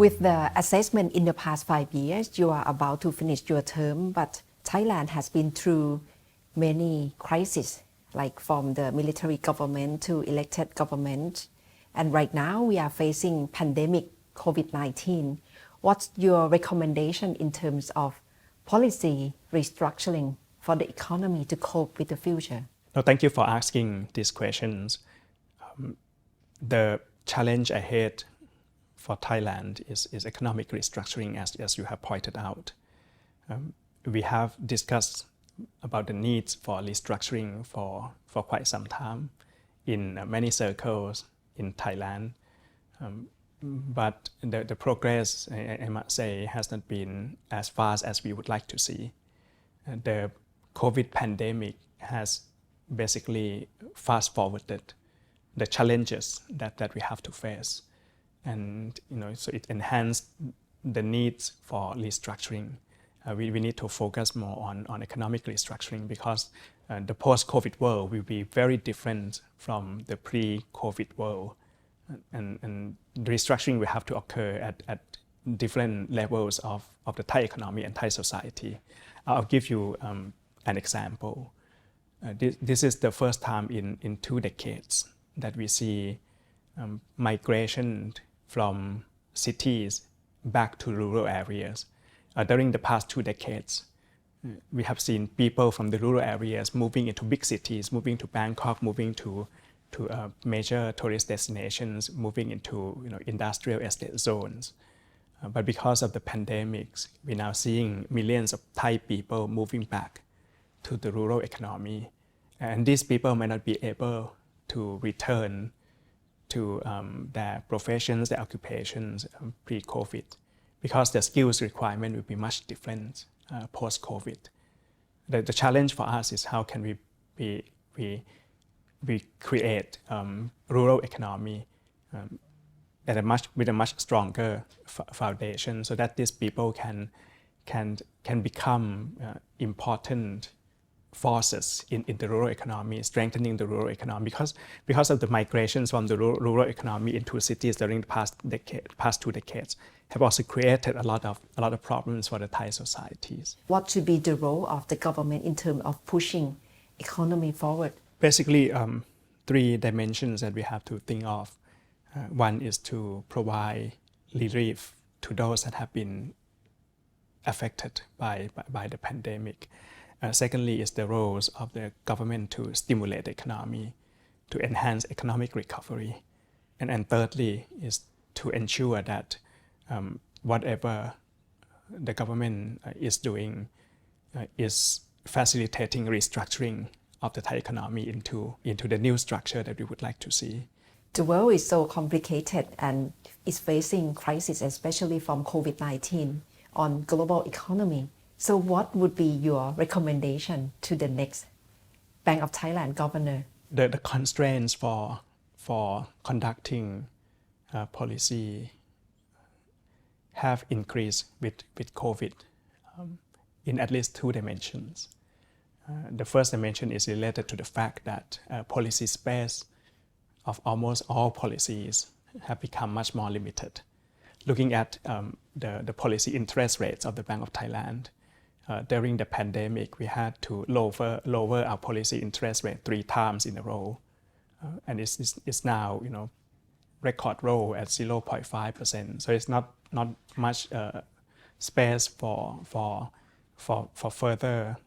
With the assessment in the past 5 years, you are about to finish your term, but Thailand has been through many crises, like from the military government to elected government. And right now we are facing pandemic COVID-19. What's your recommendation in terms of policy restructuring for the economy to cope with the future? No, thank you for asking these questions. The challenge ahead for Thailand is economic restructuring, as you have pointed out. We have discussed about the needs for restructuring for quite some time in many circles in Thailand. But the progress, I must say, has not been as fast as we would like to see. The COVID pandemic has basically fast-forwarded the challenges that we have to face. And so it enhanced the needs for restructuring. We need to focus more on economic restructuring because the post-COVID world will be very different from the pre-COVID world. And the restructuring will have to occur at different levels of the Thai economy and Thai society. I'll give you an example. This is the first time in 2 decades that we see migration from cities back to rural areas. During the past 2 decades, we have seen people from the rural areas moving into big cities, moving to Bangkok, moving to major tourist destinations, moving into industrial estate zones. But because of the pandemics, we're now seeing millions of Thai people moving back to the rural economy. And these people may not be able to return to their professions, their occupations pre-COVID, because the skills requirement will be much different post-COVID. The challenge for us is how can we create rural economy with a much stronger foundation, so that these people can become important forces in the rural economy, strengthening the rural economy, because of the migrations from the rural economy into cities during the past 2 decades have also created a lot of problems for the Thai societies. What should be the role of the government in terms of pushing economy forward? Basically, 3 dimensions that we have to think of. One is to provide relief to those that have been affected by the pandemic. Secondly is the roles of the government to stimulate the economy, to enhance economic recovery. And thirdly is to ensure that whatever the government is doing is facilitating restructuring of the Thai economy into the new structure that we would like to see. The world is so complicated and is facing crisis, especially from COVID-19 on global economy. So what would be your recommendation to the next Bank of Thailand Governor? The constraints for conducting policy have increased with COVID in at least 2 dimensions. The first dimension is related to the fact that policy space of almost all policies have become much more limited. Looking at the policy interest rates of the Bank of Thailand, during the pandemic, we had to lower our policy interest rate 3 times in a row, and it's now record low at 0.5%. So it's not much space for further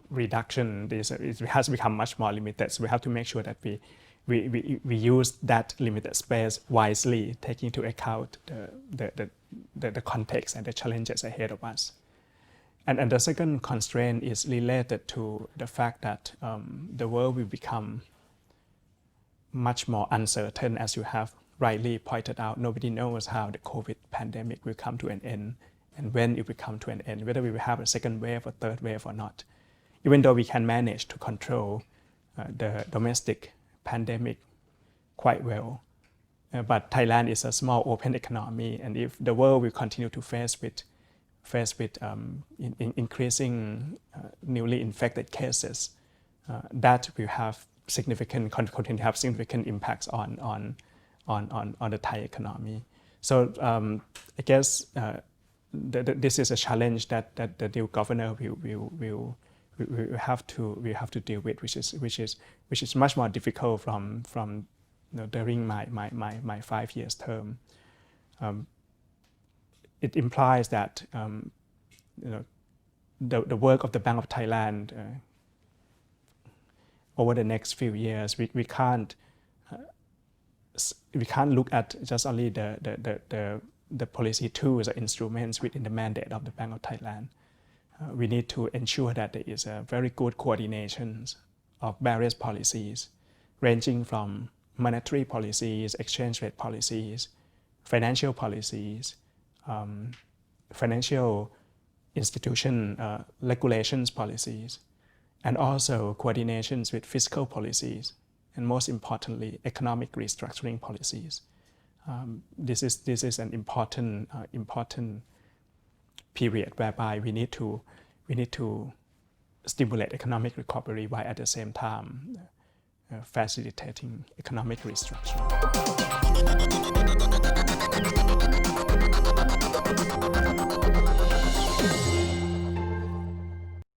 reduction. It has become much more limited. So we have to make sure that we use that limited space wisely, taking into account the context and the challenges ahead of us. And the second constraint is related to the fact that the world will become much more uncertain, as you have rightly pointed out. Nobody knows how the COVID pandemic will come to an end and when it will come to an end, whether we will have a second wave or third wave or not. Even though we can manage to control the domestic pandemic quite well, but Thailand is a small open economy, and if the world will continue to face with increasing newly infected cases, that will have significant impacts on the Thai economy. So I guess this is a challenge that the new governor will have to deal with, which is much more difficult from during my 5 years term. It implies that the work of the Bank of Thailand over the next few years, we can't look at just only the policy tools or instruments within the mandate of the Bank of Thailand. We need to ensure that there is a very good coordination of various policies, ranging from monetary policies, exchange rate policies, financial policies, financial institution regulations policies, and also coordinations with fiscal policies, and most importantly, economic restructuring policies. This is an important period whereby we need to stimulate economic recovery while at the same time facilitating economic restructuring.